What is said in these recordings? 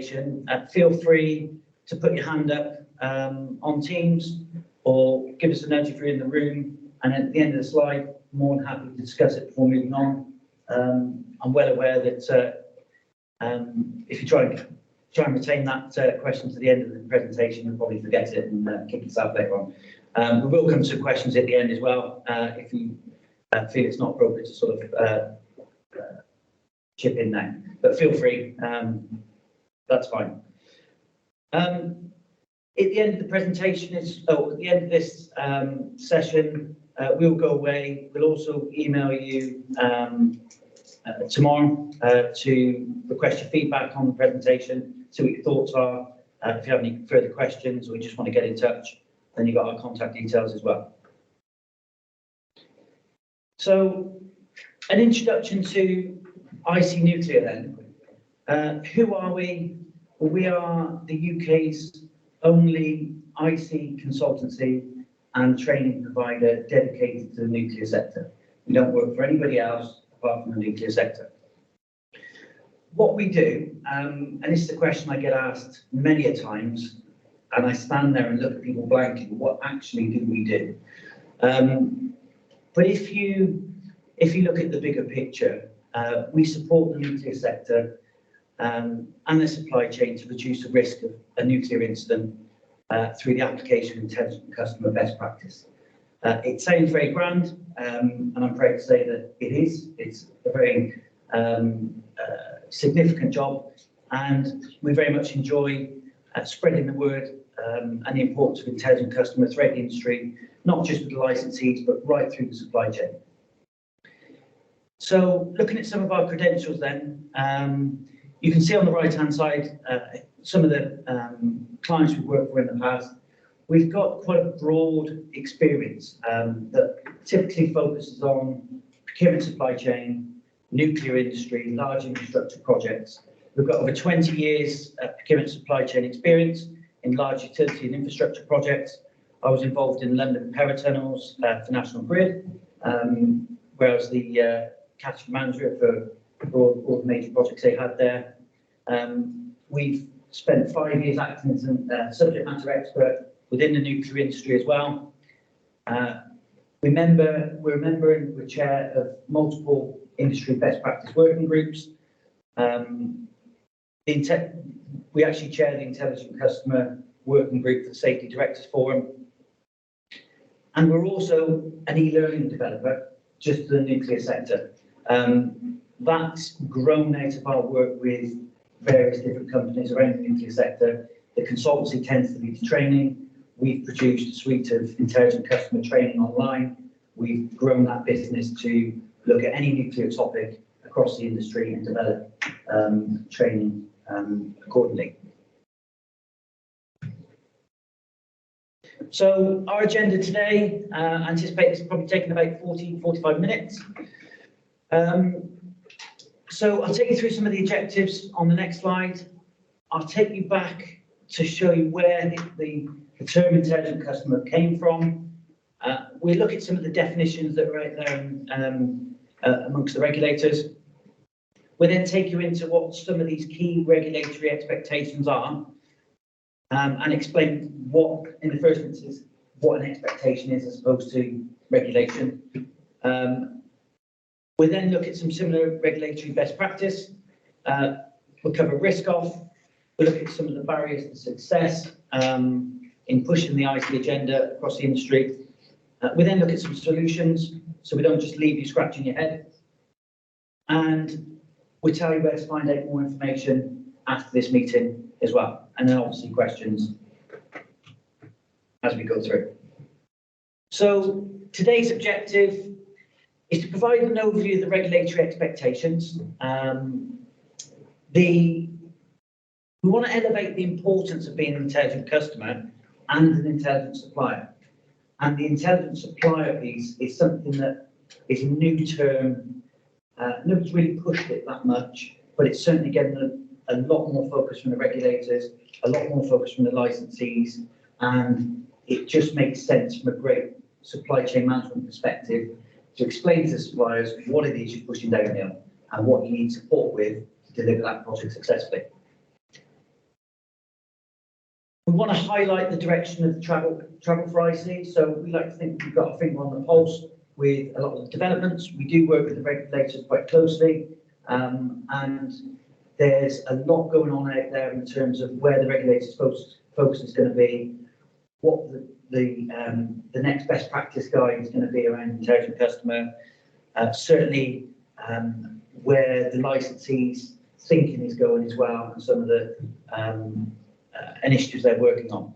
feel free to put your hand up on Teams or give us a nudge if you're in the room, and at the end of the slide, more than happy to discuss it before moving on. I'm well aware that if you try and retain that question to the end of the presentation, you'll probably forget it and kick yourself later on. We will come to questions at the end as well, if you feel it's not appropriate to sort of chip in there, but feel free, that's fine. At the end of the presentation, at the end of this session, we'll go away. We'll also email you tomorrow to request your feedback on the presentation, see what your thoughts are. If you have any further questions or you just want to get in touch, then you've got our contact details as well. So, an introduction to IC Nuclear then. Who are we? Well, we are the UK's only IC consultancy and training provider dedicated to the nuclear sector. We don't work for anybody else apart from the nuclear sector. What we do, and this is a question I get asked many a times, and I stand there and look at people blankly, what actually do we do? But if you look at the bigger picture, we support the nuclear sector and the supply chain to reduce the risk of a nuclear incident through the application of intelligent customer best practice. It sounds very grand, and I'm proud to say that it is. It's a very significant job, and we very much enjoy spreading the word and the importance of intelligent customer throughout the industry, not just with the licensees, but right through the supply chain. So, looking at some of our credentials then, you can see on the right-hand side some of the clients we've worked for in the past. We've got quite a broad experience that typically focuses on procurement supply chain, nuclear industry, large infrastructure projects. We've got over 20 years procurement supply chain experience in large utility and infrastructure projects. I was involved in London Power Tunnels for National Grid, where I was the category manager for all the major projects they had there. We've spent 5 years acting as a subject matter expert within the nuclear industry as well. We're a member and we're chair of multiple industry best practice working groups. We actually chair the Intelligent Customer Working Group for the Safety Directors Forum. And we're also an e-learning developer just for the nuclear sector. That's grown out of our work with various different companies around the nuclear sector. The consultancy tends to lead to training. We've produced a suite of intelligent customer training online. We've grown that business to look at any nuclear topic across the industry and develop training accordingly. So our agenda today, I anticipate this probably taking about 40-45 minutes. So I'll take you through some of the objectives on the next slide. I'll take you back to show you where the term intelligent customer came from. We'll look at some of the definitions that are out there amongst the regulators. We'll then take you into what some of these key regulatory expectations are, and explain what, in the first instance, what an expectation is as opposed to regulation. We'll then look at some similar regulatory best practice. We'll cover risk off. We'll look at some of the barriers to success in pushing the IC agenda across the industry. We'll then look at some solutions, so we don't just leave you scratching your head. And we'll tell you where to find out more information after this meeting as well. And then obviously questions as we go through. So today's objective is to provide an overview of the regulatory expectations. We want to elevate the importance of being an intelligent customer and an intelligent supplier. And the intelligent supplier piece is something that is a new term. Nobody's really pushed it that much, but it's certainly getting a lot more focus from the regulators, a lot more focus from the licensees, and it just makes sense from a great supply chain management perspective to explain to the suppliers what it is you're pushing downhill and what you need support with to deliver that project successfully. We want to highlight the direction of the travel for IC. So we like to think we've got a finger on the pulse with a lot of the developments. We do work with the regulators quite closely, and there's a lot going on out there in terms of where the regulators' focus is going to be, what the next best practice guide is going to be around intelligent customer, certainly where the licensees' thinking is going as well, and some of the initiatives they're working on.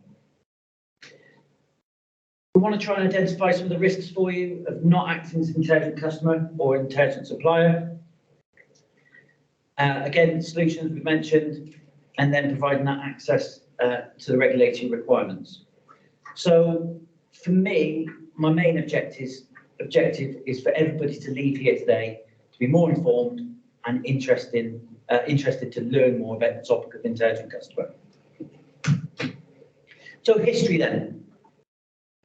We want to try and identify some of the risks for you of not acting as an intelligent customer or intelligent supplier. Again, solutions we mentioned, and then providing that access to the regulatory requirements. So for me, my main objective is for everybody to leave here today to be more informed and interested to learn more about the topic of intelligent customer. So history then.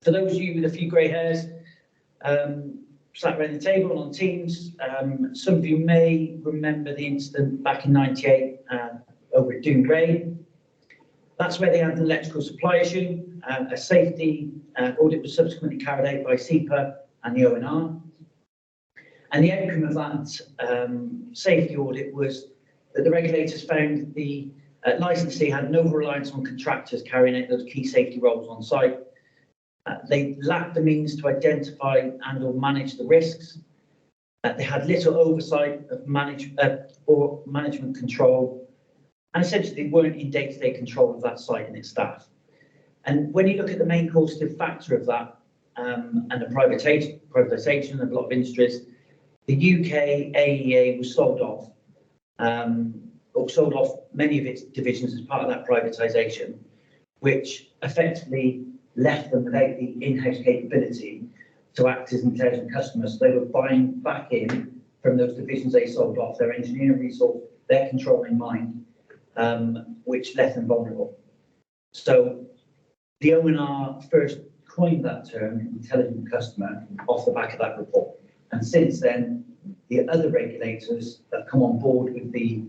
For those of you with a few grey hairs, sat around the table on Teams, some of you may remember the incident back in '98 over at Doon Gray. That's where they had an electrical supply issue. A safety audit was subsequently carried out by CEPA and the ONR. And the outcome of that safety audit was that the regulators found the licensee had no reliance on contractors carrying out those key safety roles on site. They lacked the means to identify and or manage the risks. They had little oversight of management control, and essentially they weren't in day-to-day control of that site and its staff. And when you look at the main causative factor of that, and the privatisation of a lot of industries, the UK AEA was sold off, or sold off many of its divisions as part of that privatisation, which effectively left them without the in-house capability to act as intelligent customers. So they were buying back in from those divisions they sold off, their engineering resource, their controlling mind, which left them vulnerable. So the ONR first coined that term, intelligent customer, off the back of that report. And since then, the other regulators have come on board with the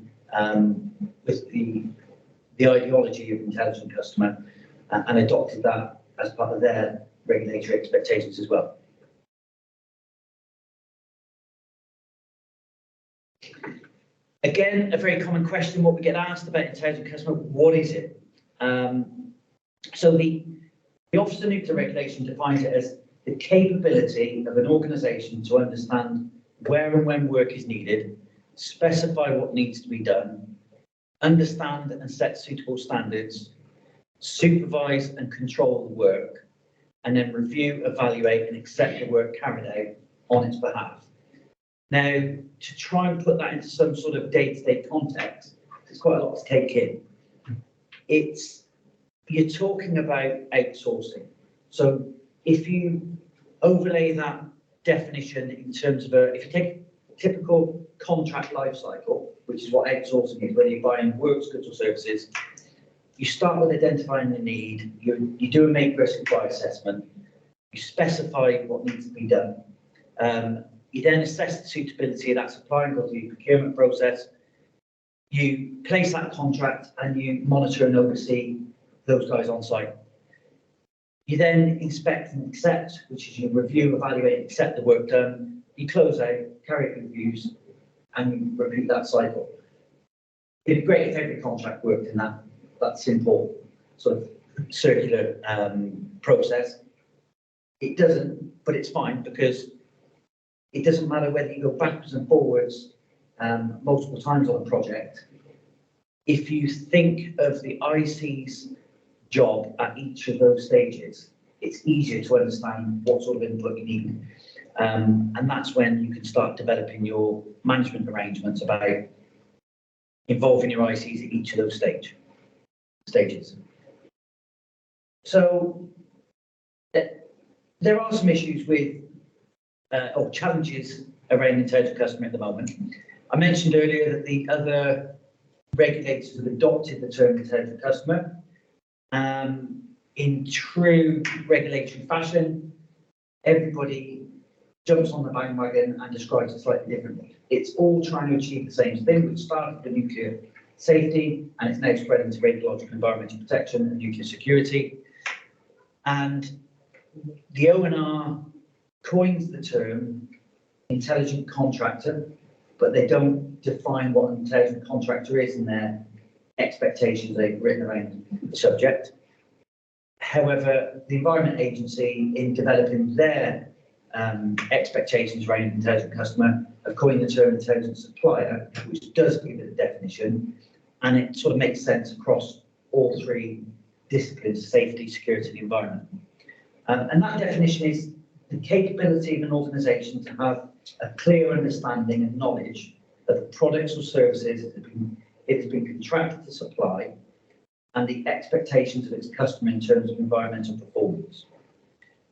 ideology of intelligent customer and adopted that as part of their regulatory expectations as well. Again, a very common question, what we get asked about intelligent customer, what is it? So the Office of Nuclear Regulation defines it as the capability of an organisation to understand where and when work is needed, specify what needs to be done, understand and set suitable standards, supervise and control the work, and then review, evaluate and accept the work carried out on its behalf. Now, to try and put that into some sort of day-to-day context, there's quite a lot to take in. You're talking about outsourcing. So if you overlay that definition in terms of if you take a typical contract life cycle, which is what outsourcing is, whether you're buying works, goods or services, you start with identifying the need, you do a make versus buy assessment, you specify what needs to be done. You then assess the suitability of that supply and go through the procurement process. You place that contract and you monitor and oversee those guys on site. You then inspect and accept, which is you review, evaluate, and accept the work done. You close out, carry out reviews, and you repeat that cycle. It'd be great if every contract worked in that simple sort of circular process. It doesn't, but it's fine because it doesn't matter whether you go backwards and forwards multiple times on a project. If you think of the IC's job at each of those stages, it's easier to understand what sort of input you need. And that's when you can start developing your management arrangements about involving your ICs at each of those stages. So there are some issues with or challenges around intelligent customer at the moment. I mentioned earlier that the other regulators have adopted the term intelligent customer. In true regulatory fashion, everybody jumps on the bandwagon and describes it slightly differently. It's all trying to achieve the same thing, which started with the nuclear safety, and it's now spreading to radiological environmental protection and nuclear security. And the ONR coins the term intelligent contractor, but they don't define what an intelligent contractor is in their expectations they've written around the subject. However, the Environment Agency, in developing their expectations around intelligent customer, have coined the term intelligent supplier, which does give it a definition, and it sort of makes sense across all three disciplines: safety, security, and environment. And that definition is the capability of an organisation to have a clear understanding and knowledge of the products or services it has been contracted to supply, and the expectations of its customer in terms of environmental performance.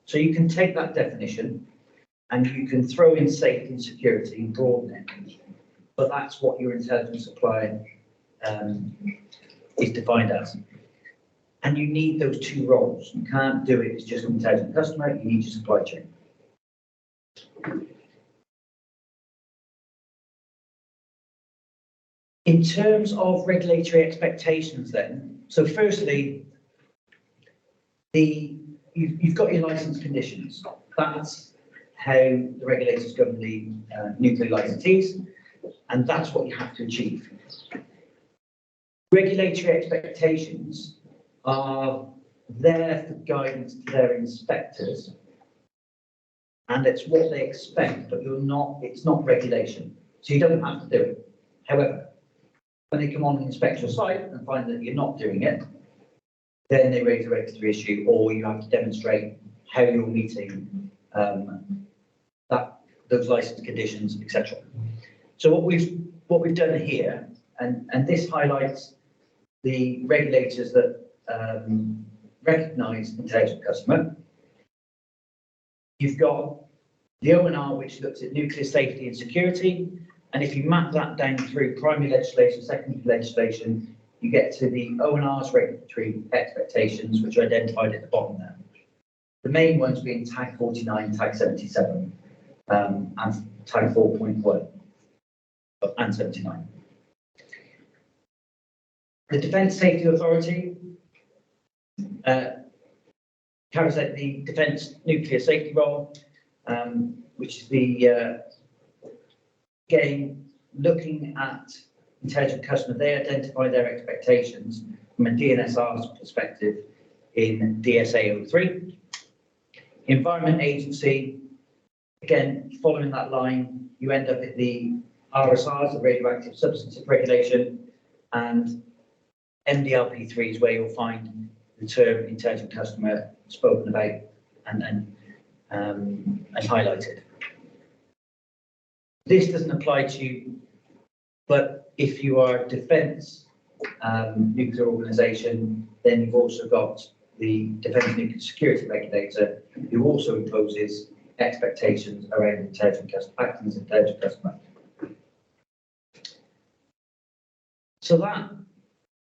So you can take that definition and you can throw in safety and security and broaden it, but that's what your intelligent supplier is defined as. And you need those two roles. You can't do it as just an intelligent customer, you need your supply chain. In terms of regulatory expectations then, so firstly, you've got your license conditions. That's how the regulators govern the nuclear licensees, and that's what you have to achieve. Regulatory expectations are there for guidance to their inspectors, and it's what they expect, but it's not regulation, so you don't have to do it. However, when they come on and inspect your site and find that you're not doing it, then they raise a regulatory issue, or you have to demonstrate how you're meeting those license conditions, etc. So what we've done here, and this highlights the regulators that recognise intelligent customer. You've got the ONR, which looks at nuclear safety and security. And if you map that down through primary legislation, secondary legislation, you get to the ONR's regulatory expectations, which are identified at the bottom there. The main ones being Tag 49, Tag 77, and Tag 4.1, and 79. The Defence Safety Authority carries out the Defence Nuclear Safety role, which is the again, looking at intelligent customer, they identify their expectations from a DNSR perspective in DSA 03. Environment Agency, again, following that line, you end up at the RSRs, the Radioactive Substances Regulation, and MDLP3 is where you'll find the term intelligent customer spoken about and highlighted. This doesn't apply to you, but if you are a defence nuclear organisation, then you've also got the Defence Nuclear Security Regulator, who also imposes expectations around intelligent customer, acting as an intelligent customer. So that,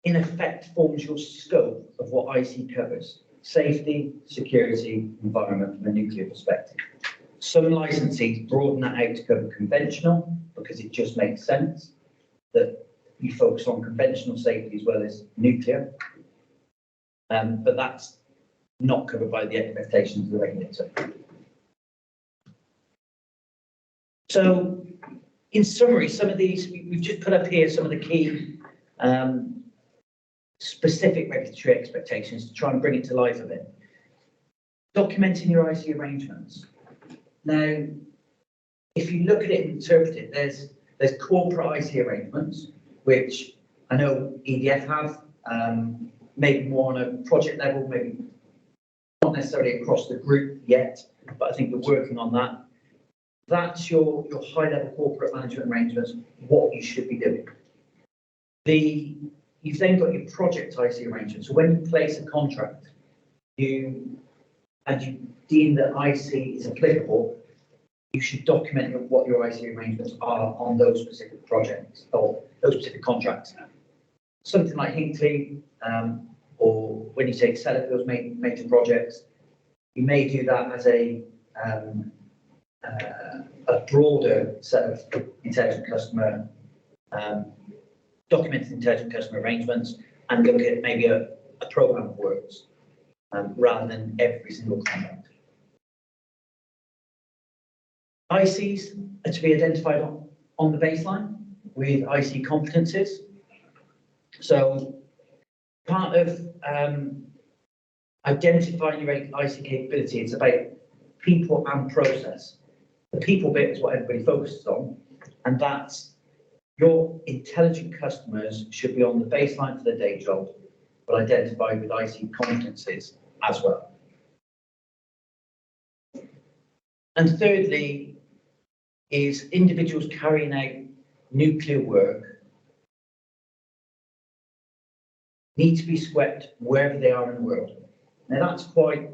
in effect, forms your scope of what IC covers: safety, security, environment from a nuclear perspective. Some licensees broaden that out to cover conventional because it just makes sense that you focus on conventional safety as well as nuclear. But that's not covered by the expectations of the regulator. So, in summary, some of these, we've just put up here some of the key specific regulatory expectations to try and bring it to life a bit. Documenting your IC arrangements. Now, if you look at it and interpret it, there's corporate IC arrangements, which I know EDF have, maybe more on a project level, maybe not necessarily across the group yet, but I think we're working on that. That's your high-level corporate management arrangements, what you should be doing. You've then got your project IC arrangements. So when you place a contract, you deem that IC is applicable, you should document what your IC arrangements are on those specific projects or those specific contracts. Something like Hinkley, or when you take Sellafield's major projects, you may do that as a broader set of intelligent customer documented intelligent customer arrangements and look at maybe a program of works rather than every single contract. ICs are to be identified on the baseline with IC competencies. So part of identifying your IC capability, it's about people and process. The people bit is what everybody focuses on, and that's your intelligent customers should be on the baseline for their day job, but identified with IC competencies as well. And thirdly, is individuals carrying out nuclear work need to be swept wherever they are in the world. Now that's quite,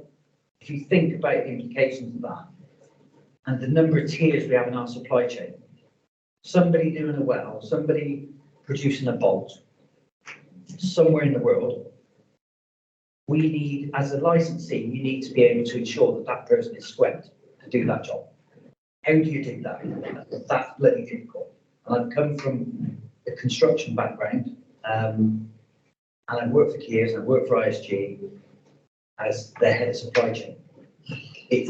if you think about the implications of that, and the number of tiers we have in our supply chain. Somebody doing a well, somebody producing a bolt, somewhere in the world, we need, as a licensee, you need to be able to ensure that that person is swept to do that job. How do you do that? That's bloody difficult. And I've come from a construction background, and I've worked for Kia, and I've worked for ISG as their head of supply chain. It's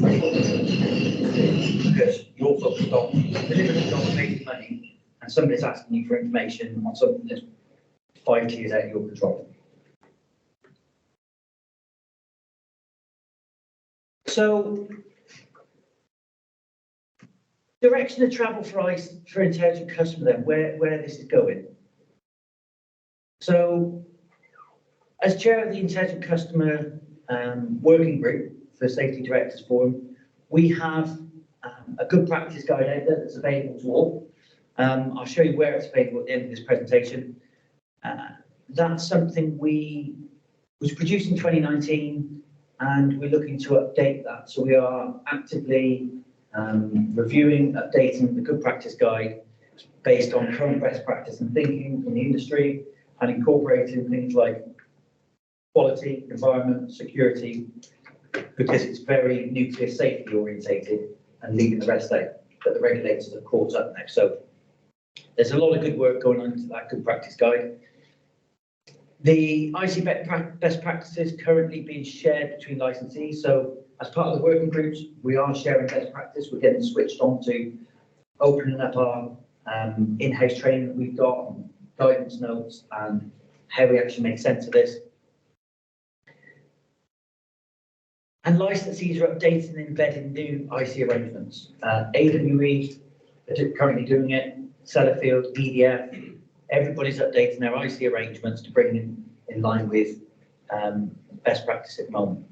because you're focused on delivering a job and making money, and somebody's asking you for information on something that's 5 tiers out of your control. So, direction of travel for intelligent customer then, where this is going. So, as chair of the Intelligent Customer Working Group for Safety Directors Forum, we have a good practice guide out there that's available to all. I'll show you where it's available at the end of this presentation. That's something we was produced in 2019, and we're looking to update that. So we are actively reviewing, updating the good practice guide based on current best practice and thinking in the industry, and incorporating things like quality, environment, security, because it's very nuclear safety orientated and leaving the rest out, but the regulators have caught up now. So there's a lot of good work going on into that good practice guide. The IC best practices currently being shared between licensees. So as part of the working groups, we are sharing best practice. We're getting switched on to opening up our in-house training that we've got, guidance notes, and how we actually make sense of this. And licensees are updating and embedding new IC arrangements. AWE are currently doing it, Sellafield, EDF, everybody's updating their IC arrangements to bring them in line with best practice at the moment.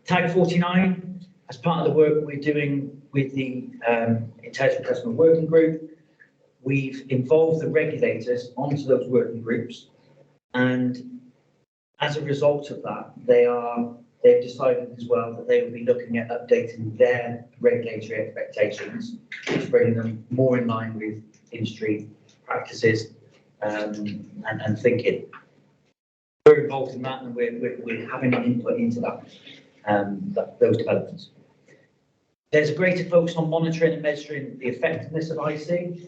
Tag 49, as part of the work we're doing with the Intelligent Customer Working Group, we've involved the regulators onto those working groups, and as a result of that, they've decided as well that they will be looking at updating their regulatory expectations to bring them more in line with industry practices and thinking. We're involved in that, and we're having an input into those developments. There's a greater focus on monitoring and measuring the effectiveness of IC.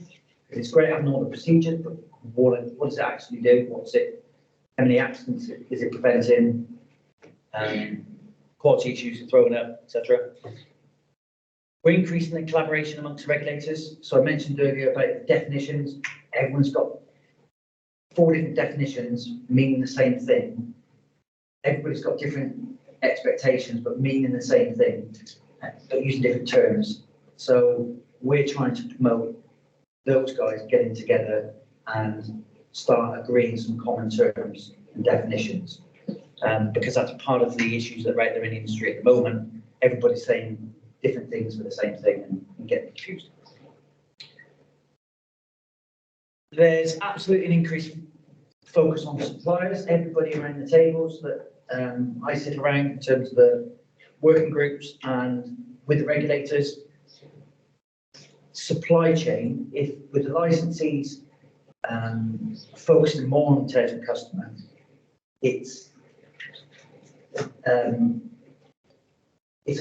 It's great having all the procedures, but what does it actually do? How many accidents is it preventing? Quality issues are thrown up, etc. We're increasing the collaboration amongst regulators. So I mentioned earlier about the definitions. Everyone's got 4 different definitions meaning the same thing. Everybody's got different expectations, but meaning the same thing, but using different terms. So we're trying to promote those guys getting together and start agreeing some common terms and definitions. Because that's part of the issues that are out there in the industry at the moment. Everybody's saying different things for the same thing and getting confused. There's absolutely an increased focus on suppliers. Everybody around the tables that I sit around in terms of the working groups and with the regulators. Supply chain, if with the licensees focusing more on intelligent customer, it's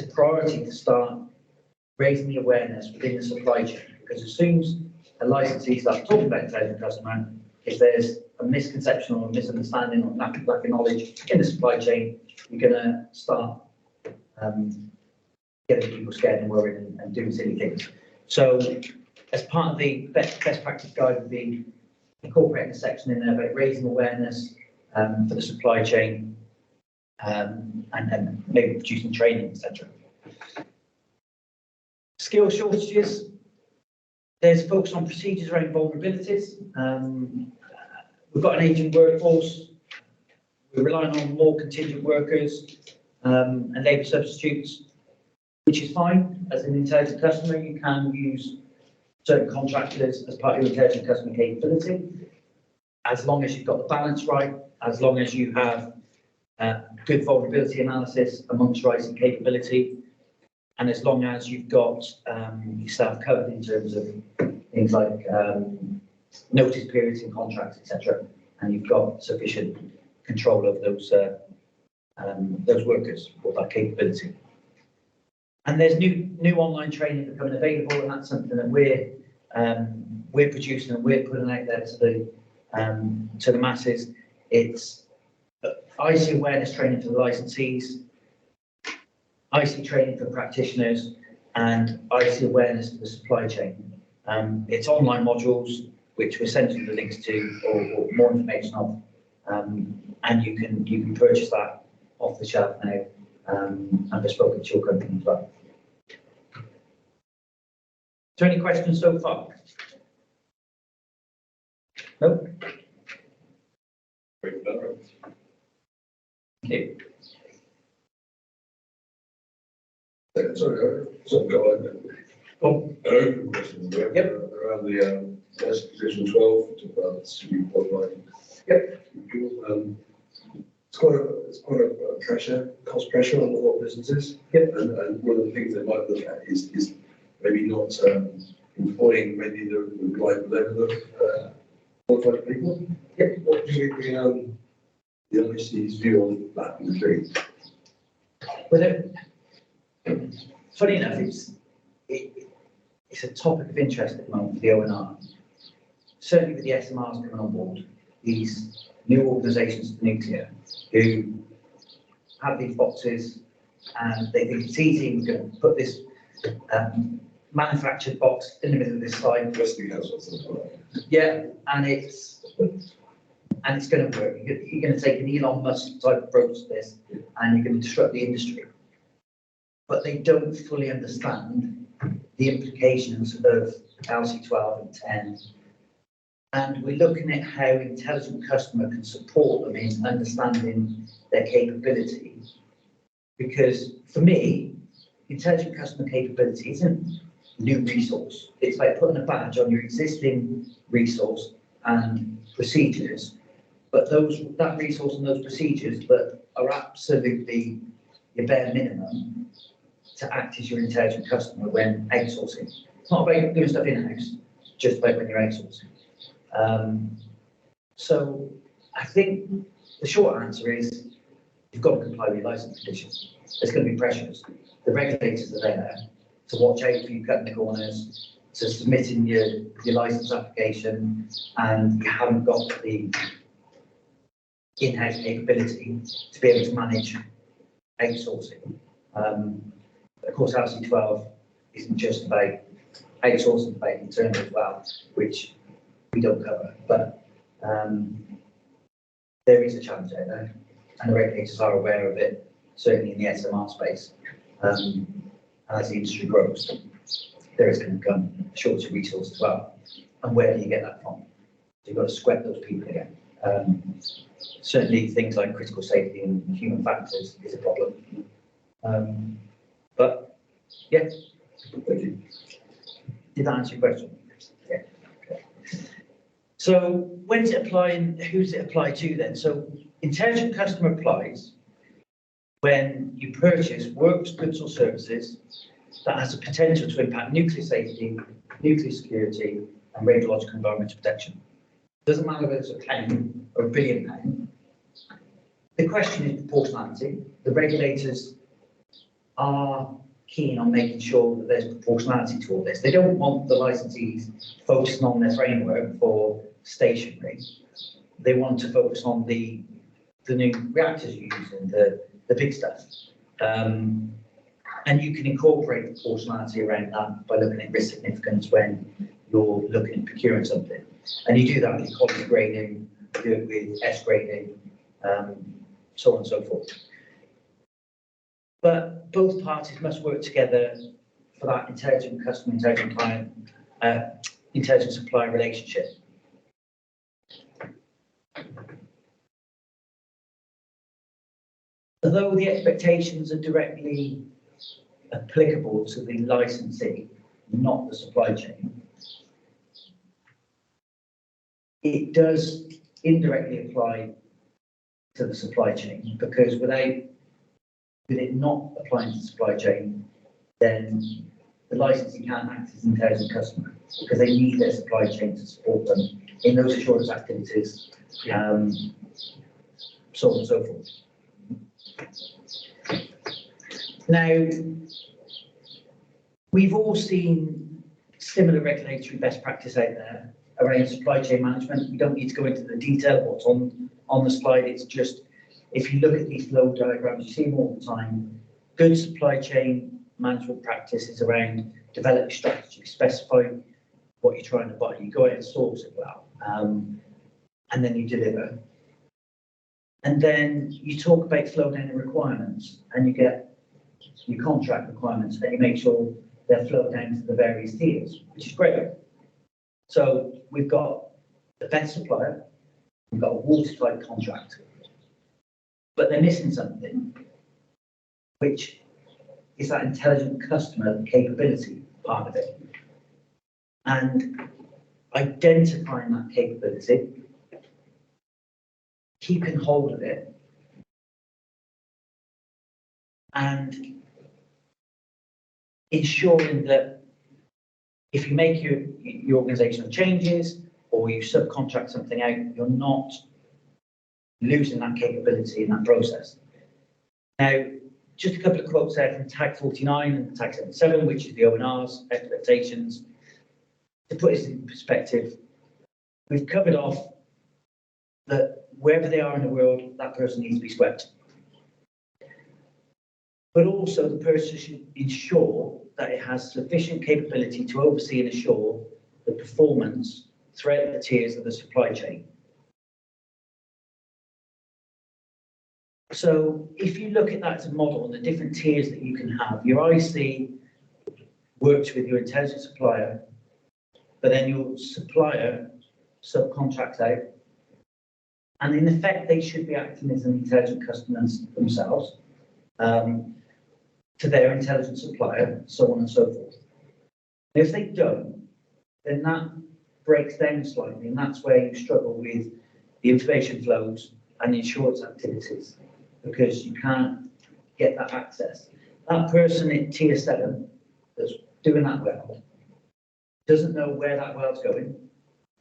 a priority to start raising the awareness within the supply chain, because as soon as a licensee starts talking about intelligent customer, if there's a misconception or a misunderstanding or lack of knowledge in the supply chain, you're going to start getting people scared and worried and doing silly things. So as part of the best practice guide would be incorporating a section in there about raising awareness for the supply chain and maybe producing training, etc. Skill shortages. There's focus on procedures around vulnerabilities. We've got an ageing workforce. We're relying on more contingent workers and labour substitutes, which is fine. As an intelligent customer, you can use certain contractors as part of your intelligent customer capability, as long as you've got the balance right, as long as you have good vulnerability analysis amongst rising capability, and as long as you've got your staff covered in terms of things like notice periods in contracts, etc., and you've got sufficient control of those workers or that capability. And there's new online training becoming available, and that's something that we're producing and we're putting out there to the masses. It's IC awareness training for the licensees, IC training for practitioners, and IC awareness for the supply chain. It's online modules which we're sending the links to or more information of, and you can purchase that off the shelf now and bespoke to your company as well. Is there any questions so far? No? Okay. Sorry, open question around the position 12, about CDP qualifying. Yep. It's quite a pressure, cost pressure on a lot of businesses. Yep. And one of the things they might look at is maybe not employing maybe the right level of qualified people. Yep. What do you think the IC's view on that would be? Well, funny enough, it's a topic of interest at the moment for the ONR. Certainly with the SMRs coming on board, these new organisations of nuclear who have these boxes and they think it's easy, we're going to put this manufactured box in the middle of this site. Yeah, and it's going to work. You're going to take an Elon Musk type approach to this and you're going to disrupt the industry. But they don't fully understand the implications of LC12 and 10. And we're looking at how intelligent customer can support them in understanding their capability. Because for me, intelligent customer capability isn't new resource. It's like putting a badge on your existing resource and procedures, but that resource and those procedures that are absolutely your bare minimum to act as your intelligent customer when outsourcing. It's not about doing stuff in-house, it's just about when you're outsourcing. So I think the short answer is you've got to comply with your license conditions. There's going to be pressures. The regulators are there to watch out for you cutting the corners, to submitting your license application, and you haven't got the in-house capability to be able to manage outsourcing. Of course, LC12 isn't just about outsourcing, about internal as well, which we don't cover, but there is a challenge out there, and the regulators are aware of it, certainly in the SMR space. As the industry grows, there is going to become a shortage of resources as well. And where do you get that from? So you've got to sweat those people again. Certainly things like critical safety and human factors is a problem. But yeah, Thank you. did that answer your question? Yeah. Okay. So when's it applying? Who's it apply to then? So intelligent customer applies when you purchase works, goods or services that has a potential to impact nuclear safety, nuclear security and radiological environmental protection. Doesn't matter whether it's £1 or £1 billion. The question is proportionality. The regulators are keen on making sure that there's proportionality to all this. They don't want the licensees focusing on their framework for stationary. They want to focus on the new reactors you're using, the big stuff. And you can incorporate proportionality around that by looking at risk significance when you're looking at procuring something. And you do that with quality grading, do it with S grading, so on and so forth. But both parties must work together for that intelligent customer, intelligent client, intelligent supplier relationship. Although the expectations are directly applicable to the licensee, not the supply chain, it does indirectly apply to the supply chain, because with it not applying to the supply chain, then the licensee can't act as an intelligent customer, because they need their supply chain to support them in those assurance activities, so on and so forth. Now, we've all seen similar regulatory best practice out there around supply chain management. We don't need to go into the detail of what's on the slide. It's just, if you look at these flow diagrams, you see them all the time. Good supply chain management practice is around developing strategy, specify what you're trying to buy. You go out and source it well, and then you deliver. And then you talk about flow down the requirements, and you get your contract requirements, and you make sure they're flowed down to the various tiers, which is great. So we've got the best supplier, we've got a watertight contract, but they're missing something, which is that intelligent customer capability part of it. And identifying that capability, keeping hold of it, and ensuring that if you make your organizational changes or you subcontract something out, you're not losing that capability in that process. Now, just a couple of quotes there from Tag 49 and Tag 77, which is the O&R's expectations. To put this in perspective, we've covered off that wherever they are in the world, that person needs to be swept. But also the person should ensure that it has sufficient capability to oversee and assure the performance throughout the tiers of the supply chain. So if you look at that as a model and the different tiers that you can have, your IC works with your intelligent supplier, but then your supplier subcontracts out. And in effect, they should be acting as an intelligent customers themselves, to their intelligent supplier, so on and so forth. And if they don't, then that breaks down slightly, and that's where you struggle with the information flows and the insurance activities, because you can't get that access. That person in tier 7 that's doing that well doesn't know where that well's going.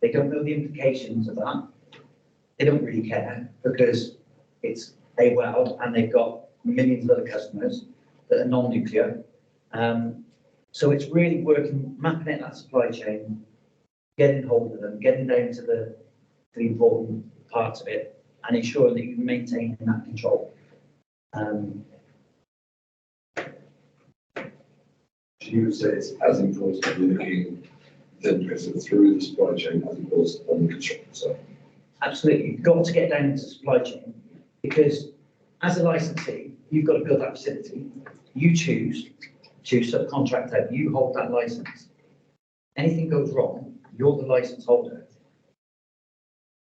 They don't know the implications of that. They don't really care, because it's a well and they've got millions of other customers that are non-nuclear. So it's really working, mapping out that supply chain, getting hold of them, getting down to the important parts of it, and ensuring that you maintain that control. You would say it's as important to be looking then through the supply chain as it was on the construction side? Absolutely. You've got to get down into the supply chain, because as a licensee, you've got to build that facility. You choose to subcontract out, you hold that license. Anything goes wrong, you're the license holder.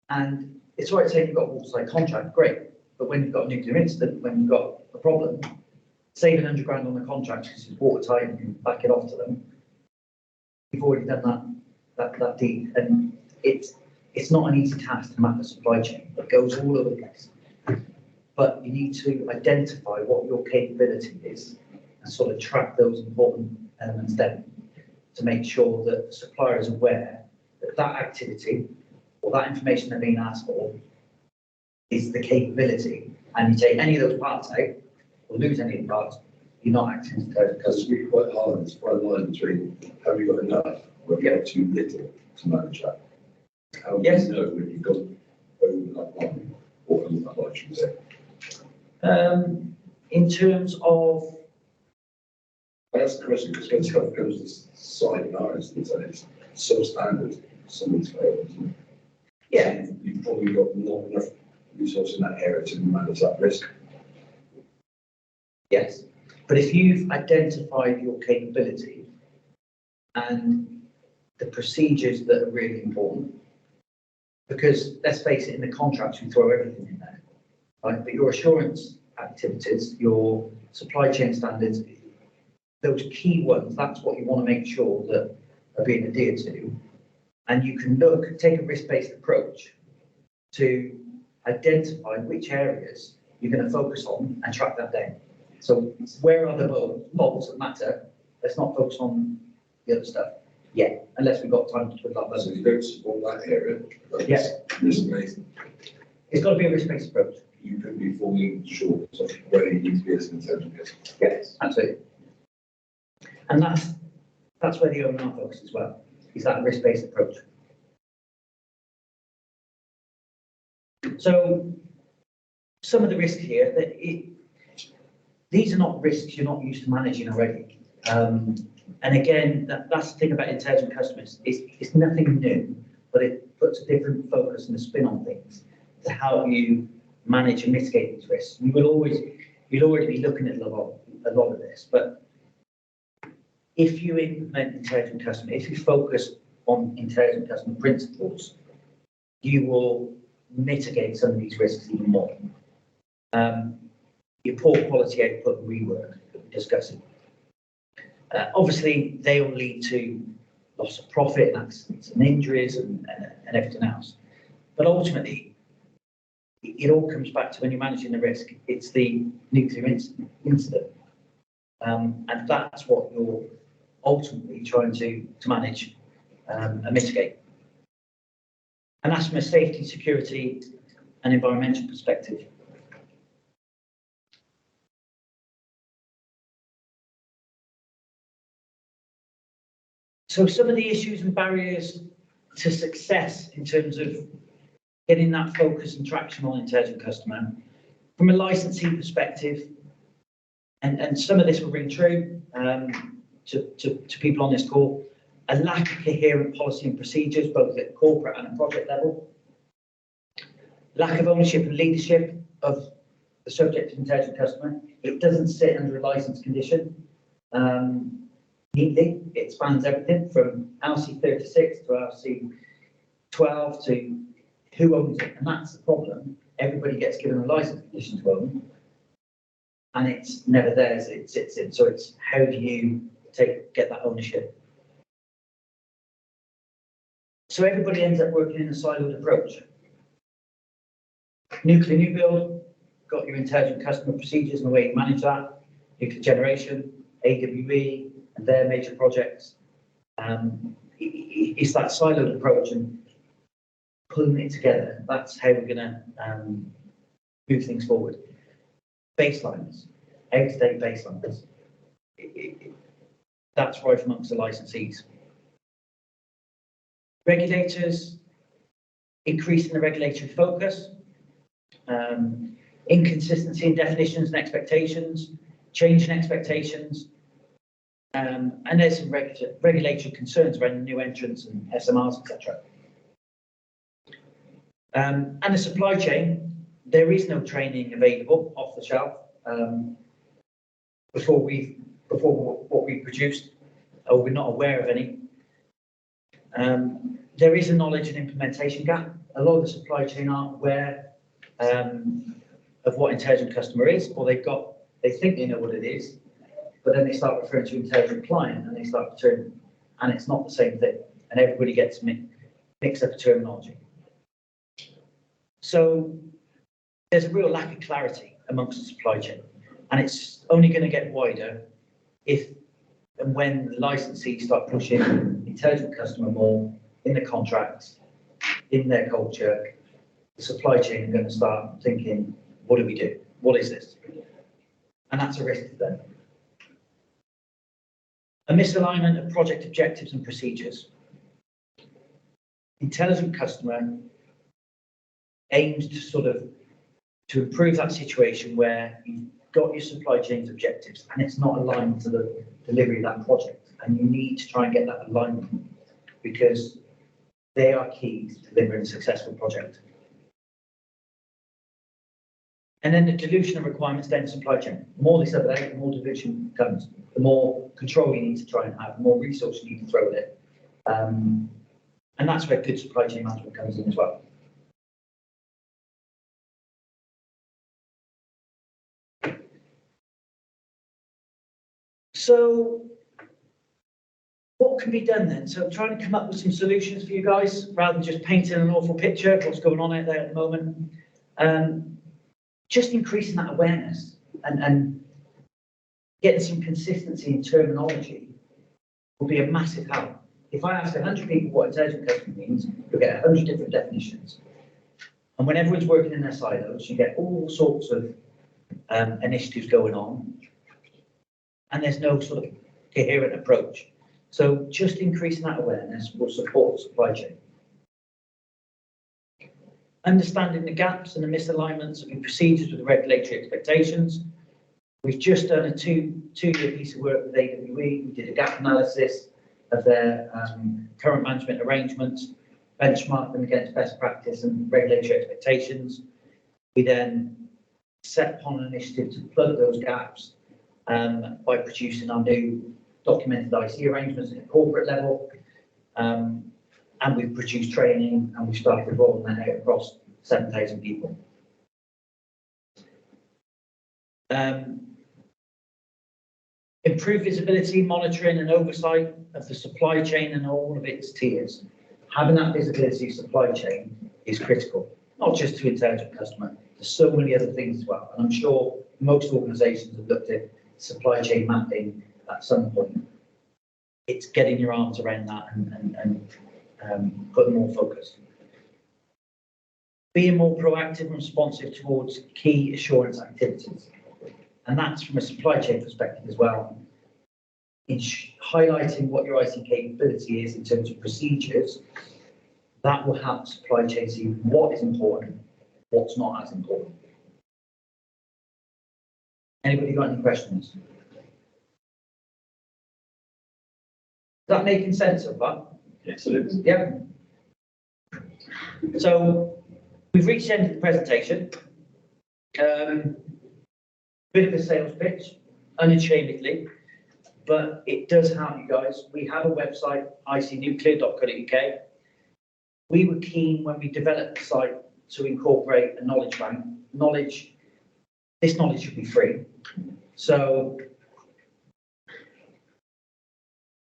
And it's all right saying you've got a watertight contract, great. But when you've got a nuclear incident, when you've got a problem, saving 100 grand on the contract because it's watertight and you can back it off to them, you've already done that deed. And it's not an easy task to map a supply chain. It goes all over the place. But you need to identify what your capability is and sort of track those important elements then to make sure that the supplier is aware that that activity or that information they're being asked for is the capability. And you take any of those parts out or lose any of the parts, you're not acting as a Because it's really quite hard. It's quite a line between have you got enough or have you got too little to manage that. How do Yes. you know when you've got over that line or under that line, should we say? In terms of, That's the question, because when stuff goes to side and ours, and it's so standard, someone's failed, isn't it? yeah, So you've probably got not enough resource in that area to manage that risk. yes. But if you've identified your capability and the procedures that are really important, because let's face it, in the contracts, we throw everything in there, right? But your assurance activities, your supply chain standards, those key ones, that's what you want to make sure that are being adhered to. And you can take a risk-based approach to identify which areas you're going to focus on and track that down. So where are the bolts that matter? Let's not focus on the other stuff yet, unless we've got time to put that. So you don't support that area. Yes. Risk-based. It's got to be a risk-based approach. You could be falling short of where you need to be as an intelligent. Yes, absolutely. And that's where the O&R focus as well, is that risk-based approach. So some of the risks here, these are not risks you're not used to managing already. And again, that's the thing about intelligent customers. It's nothing new, but it puts a different focus and a spin on things to help you manage and mitigate these risks. You'd already be looking at a lot of this, but if you implement intelligent customer, if you focus on intelligent customer principles, you will mitigate some of these risks even more. Your poor quality output and rework that we're discussing. Obviously, they will lead to loss of profit and accidents and injuries and everything else. But ultimately, it all comes back to when you're managing the risk, it's the nuclear incident. And that's what you're ultimately trying to manage and mitigate. And that's from a safety, security, and environmental perspective. So some of the issues and barriers to success in terms of getting that focus and traction on intelligent customer, from a licensing perspective, and some of this will ring true to people on this call, a lack of coherent policy and procedures, both at corporate and at project level, lack of ownership and leadership of the subject of intelligent customer. It doesn't sit under a license condition neatly. It spans everything from LC 36 to LC 12 to who owns it, and that's the problem. Everybody gets given a license condition to own, and it's never theirs. It sits in. So it's how do you get that ownership? So everybody ends up working in a siloed approach. Nuclear new build, got your intelligent customer procedures and the way you manage that. Nuclear generation, AWE, and their major projects. It's that siloed approach and pulling it together. That's how we're going to move things forward. Baselines, out-of-date baselines. That's right amongst the licensees. Regulators, increasing the regulatory focus, inconsistency in definitions and expectations, changing expectations, and there's some regulatory concerns around new entrants and SMRs, etc. And the supply chain, there is no training available off the shelf before what we produced, or we're not aware of any. There is a knowledge and implementation gap. A lot of the supply chain aren't aware of what intelligent customer is, or they think they know what it is, but then they start referring to intelligent client and they start to and it's not the same thing, and everybody gets mixed up terminology. So there's a real lack of clarity amongst the supply chain, and it's only going to get wider if and when the licensees start pushing intelligent customer more in the contracts, in their culture. The supply chain are going to start thinking, what do we do? What is this? And that's a risk to them. A misalignment of project objectives and procedures. intelligent customer aims to improve that situation where you've got your supply chain's objectives and it's not aligned to the delivery of that project. And you need to try and get that alignment because they are key to delivering a successful project. And then the dilution of requirements then supply chain. The more they separate, the more dilution comes. The more control you need to try and have, the more resource you need to throw at it. And that's where good supply chain management comes in as well. So what can be done then? So I'm trying to come up with some solutions for you guys rather than just painting an awful picture of what's going on out there at the moment. Just increasing that awareness and getting some consistency in terminology will be a massive help. If I ask 100 people what intelligent customer means, you'll get 100 different definitions. And when everyone's working in their silos, you get all sorts of initiatives going on, and there's no sort of coherent approach. So just increasing that awareness will support the supply chain. Understanding the gaps and the misalignments of your procedures with the regulatory expectations. We've just done a two-year piece of work with AWE. We did a gap analysis of their current management arrangements, benchmarked them against best practice and regulatory expectations. We then set upon an initiative to plug those gaps by producing our new documented IC arrangements at a corporate level. And we've produced training and we've started rolling that out across 7,000 people. Improve visibility, monitoring and oversight of the supply chain and all of its tiers. Having that visibility of supply chain is critical, not just to intelligent customer. There's so many other things as well. And I'm sure most organisations have looked at supply chain mapping at some point. It's getting your arms around that and putting more focus. Being more proactive and responsive towards key assurance activities. And that's from a supply chain perspective as well. In highlighting what your IC capability is in terms of procedures, that will help supply chain see what is important, what's not as important. Anybody got any questions? Is that making sense of that? Yes, it is. Yeah. So we've reached the end of the presentation. Bit of a sales pitch, unashamedly, but it does help you guys. We have a website, icnuclear.co.uk. We were keen when we developed the site to incorporate a knowledge bank. This knowledge should be free. So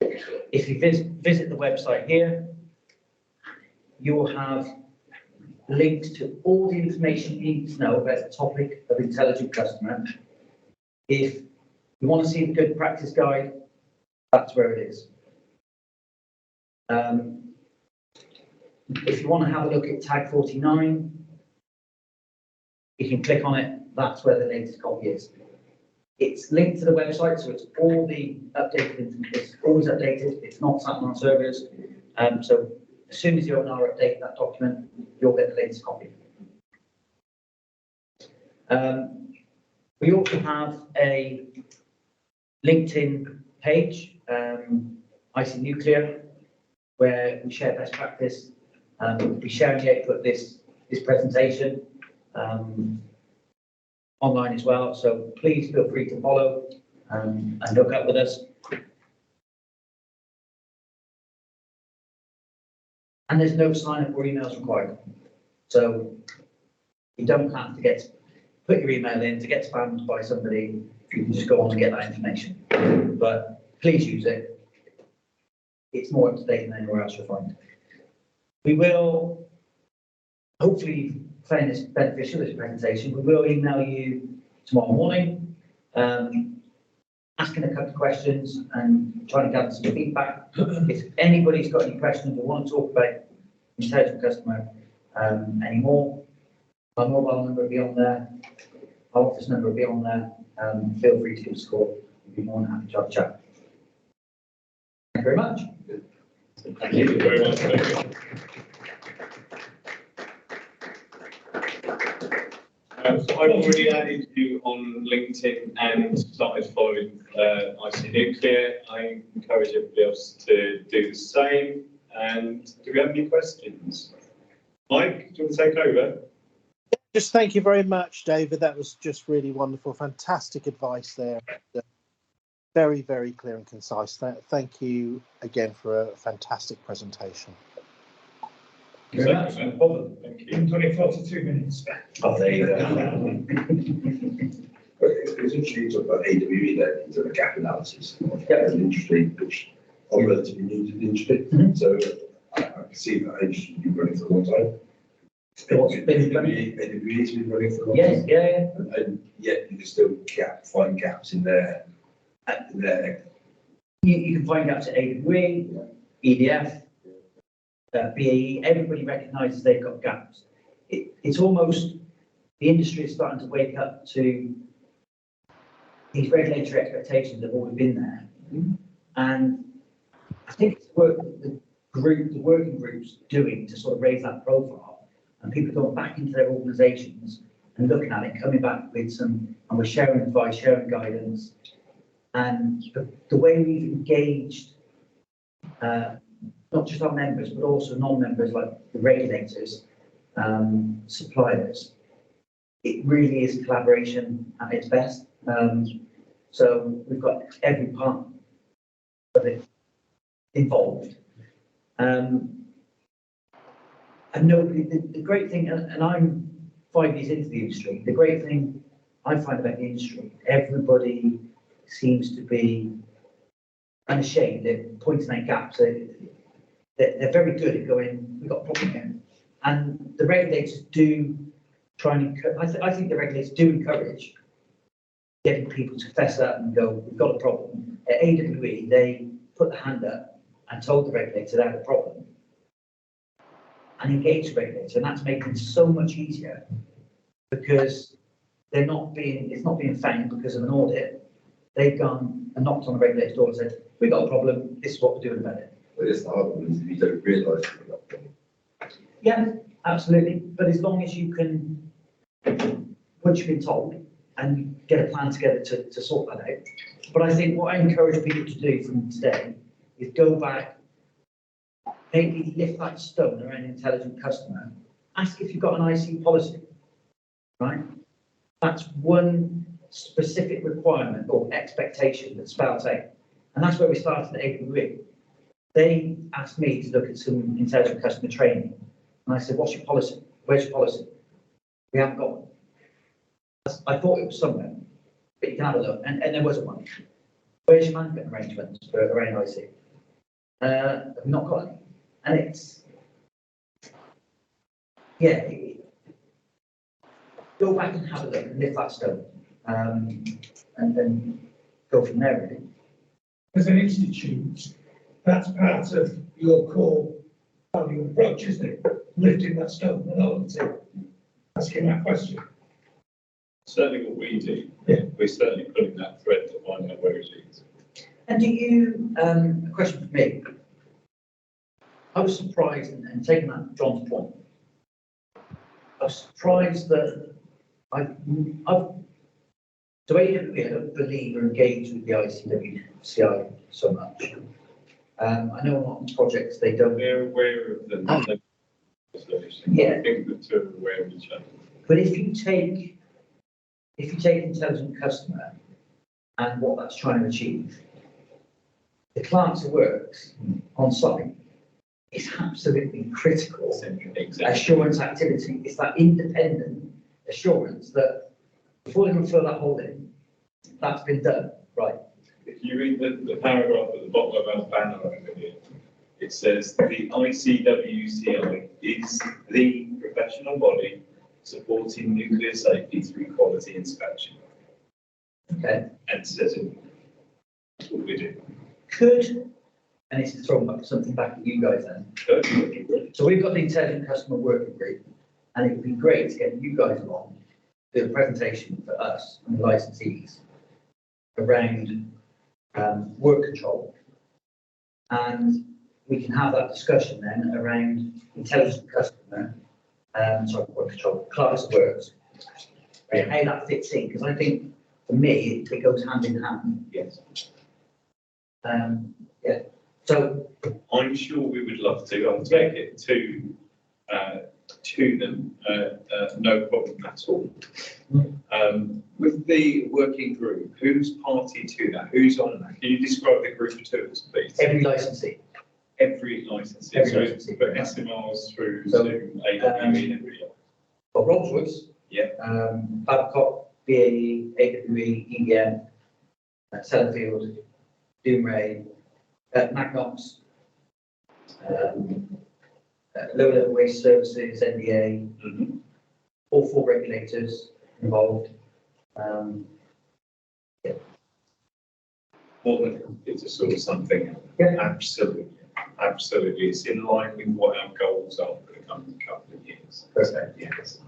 if you visit the website here, you will have links to all the information you need to know about the topic of intelligent customer. If you want to see the good practice guide, that's where it is. If you want to have a look at tag 49, you can click on it. That's where the latest copy is. It's linked to the website, so it's all the updated. It's always updated. It's not sat on our servers. So as soon as you update that document, you'll get the latest copy. We also have a LinkedIn page, IC Nuclear, where we share best practice. We'll be sharing the output of this presentation online as well. So please feel free to follow and hook up with us. And there's no sign up or emails required. So you don't have to put your email in to get spammed by somebody. You can just go on and get that information. But please use it. It's more up to date than anywhere else you'll find. We will, hopefully, find this beneficial, this presentation. We will email you tomorrow morning, asking a couple of questions and trying to gather some feedback. If anybody's got any questions or want to talk about intelligent customer anymore, my mobile number will be on there, our office number will be on there. Feel free to give us a call. We'll be more than happy to have a chat. Thank you very much. Thank you very much. So I've already added you on LinkedIn and started following ICWCI. I encourage everybody else to do the same. And do we have any questions? Mike, do you want to take over? Just thank you very much, David. That was just really wonderful. Fantastic advice there. Very, very clear and concise. Thank you again for a fantastic presentation. Exactly, no problem. Thank you. 42 minutes. Oh, there you go. It's interesting to talk about AWE there, in terms of gap analysis. Yeah. An industry which I'm relatively new to the industry, so I can see that industry has been running for a long time. What's been running? AWE has been running for a long Yes, time. yeah. And yet you can still find gaps in there. You can find gaps at AWE, EDF, BAE, everybody recognises they've got gaps. It's almost, the industry is starting to wake up to these regulatory expectations that have always been there. And I think it's the work that the working group's doing to sort of raise that profile, and people going back into their organisations and looking at it, coming back with some, and we're sharing advice, sharing guidance. And the way we've engaged, not just our members, but also non-members like the regulators, suppliers, it really is collaboration at its best. So we've got every part of it involved. And nobody, the great thing, and I'm 5 years into the industry, the great thing I find about the industry, everybody seems to be unashamed. They're pointing out gaps. They're very good at going, we've got a problem here. And the regulators do try and encourage, I think the regulators do encourage getting people to fess up and go, we've got a problem. At AWE, they put the hand up and told the regulator they had a problem and engaged the regulator. And that's making it so much easier because it's not being found because of an audit. They've gone and knocked on the regulator's door and said, we've got a problem, this is what we're doing about it. But it's the hard one, is if you don't realise you've got a problem. Yeah, absolutely. But as long as you can, once you've been told, and get a plan together to sort that out. But I think what I encourage people to do from today is go back, maybe lift that stone around intelligent customer, ask if you've got an IC policy, right? That's one specific requirement or expectation that's spelled out. And that's where we started at AWE. They asked me to look at some intelligent customer training. And I said, what's your policy? Where's your policy? We haven't got one. I thought it was somewhere, but you can have a look. And there wasn't one. Where's your management arrangements for around IC? We've not got any. And it's, yeah, go back and have a look and lift that stone. And then go from there, really. As an institute, that's part of your core value approach, isn't it? Lifting that stone and answering, asking that question. Certainly what we do. Yeah. We're certainly pulling that thread to find out where it leads. And do you, a question for me. I was surprised, and taking that John's point, I was surprised that so AWE, I don't believe are engaged with the ICWCI so much. I know a lot of projects they don't. They're aware of them. Yeah. I think the two are aware of each other. But if you take intelligent customer and what that's trying to achieve, the clerks of works on site is absolutely critical. Exactly. Assurance activity is that independent assurance that before they can fill that hole in, that's been done, right? If you read the paragraph at the bottom of our banner over here, it says the ICWCI is the professional body supporting nuclear safety through quality inspection. Okay. And it says it. That's what we do. Could, and this is throwing something back at you guys then. So we've got the intelligent customer working group, and it would be great to get you guys along, do a presentation for us and the licensees around work control and we can have that discussion then around intelligent customer, quality control, class works, right, how that fits in, because I think for me it goes hand in hand. Yes. Yeah. So I'm sure we would love to. I'll take it to them. No problem at all. With the working group, who's party to that? Who's on that? Can you describe the group to us, please? every licensee. Every licensee. Every So licensee. for SMRs through So, to AWE and every other. Got Rolls-Royce. Yeah. Babcock, BAE, AWE, EDM, Sellafield, Doomray, Magnox, low-level waste services, NDA, Mhm. all 4 regulators involved. More than it's a sort of something. Yeah. Absolutely. Absolutely. It's in line with what our goals are for the coming couple of years. Perfect. Yes.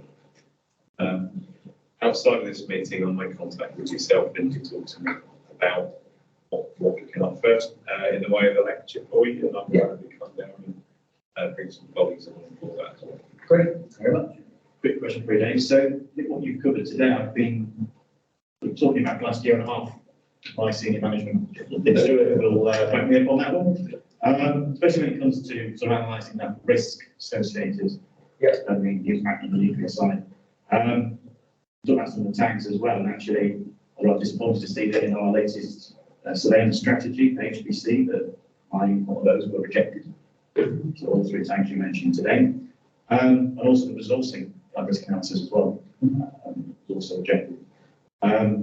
Outside of this meeting, I'll make contact with yourself and you talk to me about what we can offer in the way of a lecture for you, and I'm going to come down and bring some colleagues along for that as well. Great, thank you very much. Quick question for you, Dave. So what you've covered today, I've been talking about the last year and a half. My senior management Stuart will back me up on that one. Especially when it comes to sort of analysing that risk associated and the impact on the nuclear side. Talk about some of the tags as well, and actually I'm rather disappointed to see that in our latest surveillance strategy, HBC, that all of those were rejected. So all 3 tags you mentioned today. And also the resourcing of risk analysis as well, was also rejected.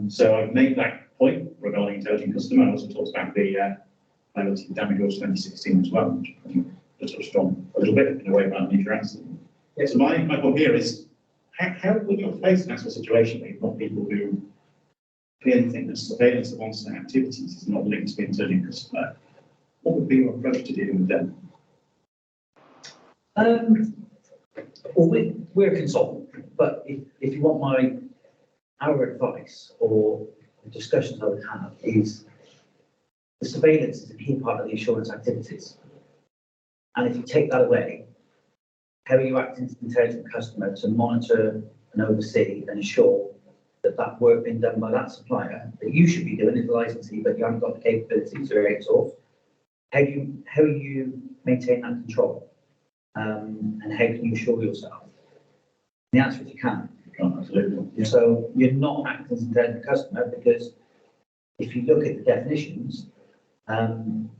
So I've made that point regarding intelligent customer. I also talked about the liability damage goes 2016 as well, which I think just touched on a little bit in a way about nuclear accident. Yeah, so my point here is how when you're faced in that sort of situation where you've got people who clearly think that surveillance of on-site activities is not linked to the intelligent customer, what would be your approach to dealing with them? Well, we're a consultant, but if you want our advice or the discussions I would have is the surveillance is a key part of the assurance activities. And if you take that away, how are you acting as an intelligent customer to monitor and oversee and ensure that that work being done by that supplier that you should be doing as a licensee, but you haven't got the capabilities or outsource? How do you maintain that control? And how can you assure yourself? And the answer is you can. Absolutely. Yeah. So you're not acting as an intelligent customer because if you look at the definitions,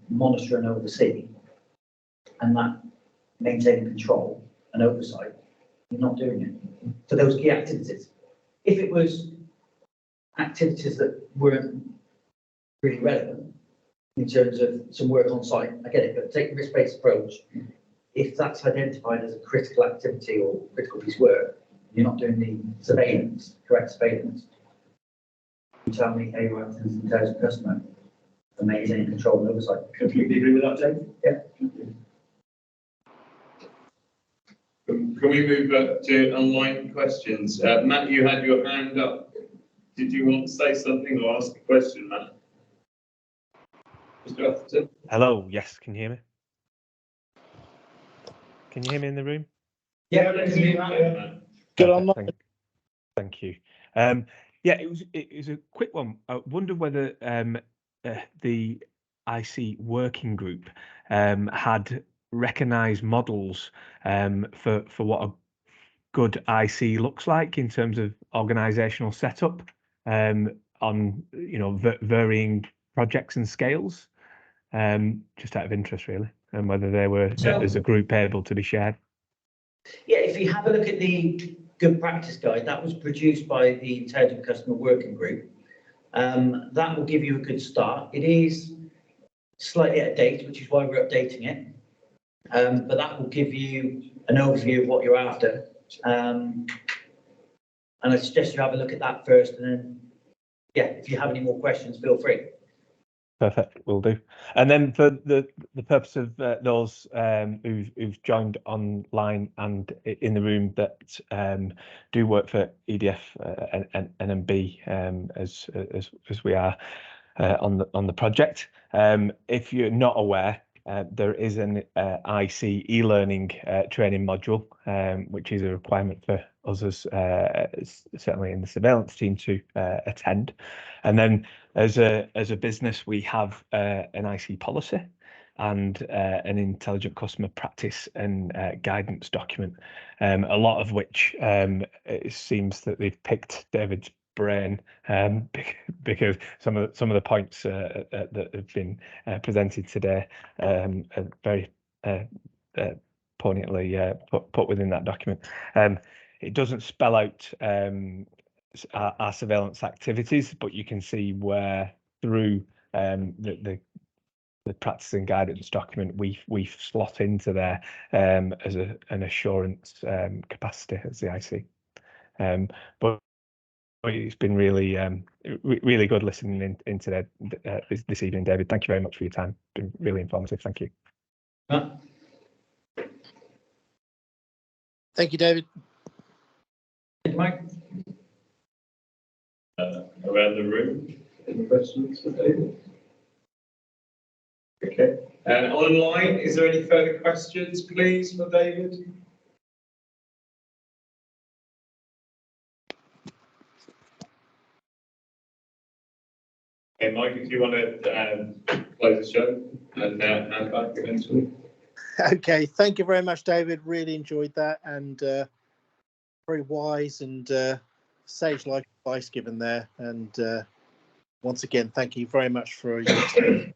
monitor and oversee, and that maintaining control and oversight, you're not doing it. So those key activities. If it was activities that weren't really relevant in terms of some work on site, I get it, but take a risk-based approach. If that's identified as a critical activity or critical piece of work, you're not doing the surveillance, correct surveillance. You tell me how you're acting as an intelligent customer and maintaining control and oversight. Completely agree with that, Dave. Yeah. Can we move to online questions? Matt, you had your hand up. Did you want to say something or ask a question, Matt? Mr. Atherton? Hello, yes, can you hear me? Can you hear me in the room? Yeah, let's do that. Good online. Thank you. Yeah, it was a quick one. I wonder whether the IC working group had recognised models for what a good IC looks like in terms of organisational setup on varying projects and scales. Just out of interest, really, and whether they were as a group able to be shared. Yeah, if you have a look at the good practice guide, that was produced by the Intelligent Customer Working Group. That will give you a good start. It is slightly out of date, which is why we're updating it. But that will give you an overview of what you're after. And I suggest you have a look at that first, and then, yeah, if you have any more questions, feel free. Perfect, will do. And then for the purpose of those who've joined online and in the room that do work for EDF and NMB as we are on the project, if you're not aware, there is an IC e-learning training module, which is a requirement for us as certainly in the surveillance team to attend. And then as a business, we have an IC policy and an intelligent customer practice and guidance document, a lot of which it seems that they've picked David's brain because some of the points that have been presented today are very poignantly put within that document. It doesn't spell out our surveillance activities, but you can see where through the practice and guidance document we slot into there as an assurance capacity as the IC. But it's been really really good listening in today this evening, David. Thank you very much for your time. It's been really informative. Thank you. Thank you, David. Thank you, Mike. Around the room, any questions for David? Okay. Online, is there any further questions, please, for David? Okay, Mike, if you want to close the show and hand back eventually. Okay, thank you very much, David. Really enjoyed that, and very wise and sage-like advice given there. And once again, thank you very much for your time.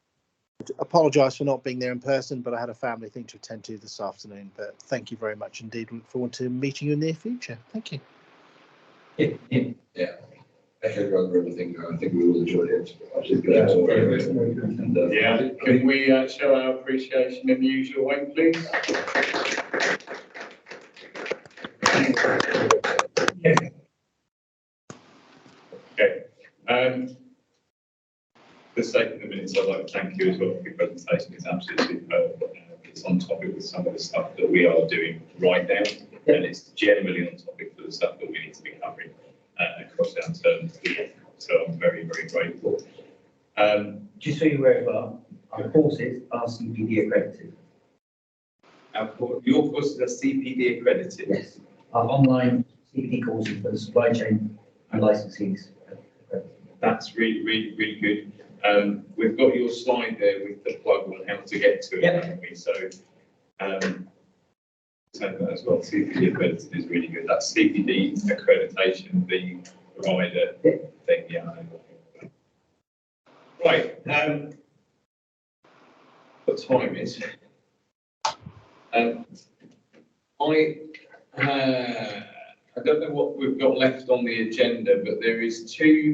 Apologise for not being there in person, but I had a family thing to attend to this afternoon. But thank you very much indeed. Look forward to meeting you in the near future. Thank you. Yeah. Echo everything. I think we all enjoyed it. Yeah, can we show our appreciation in the usual way, please? Okay. For the sake of the minutes, I'd like to thank you as well for your presentation. It's absolutely superb. It's on topic with some of the stuff that we are doing right now, and it's generally on topic for the stuff that we need to be covering across our terms here. So I'm very, very grateful. Just so you're aware as well, our courses are CPD accredited. Your courses are CPD accredited? Yes. Our online CPD courses for the supply chain and licensees. That's really, really, really good. We've got your slide there with the plug on how to get to it, haven't we? So take that as well. CPD accredited is really good. That's CPD accreditation, the provider thing. Yeah. Right. What time is? I don't know what we've got left on the agenda, but there is two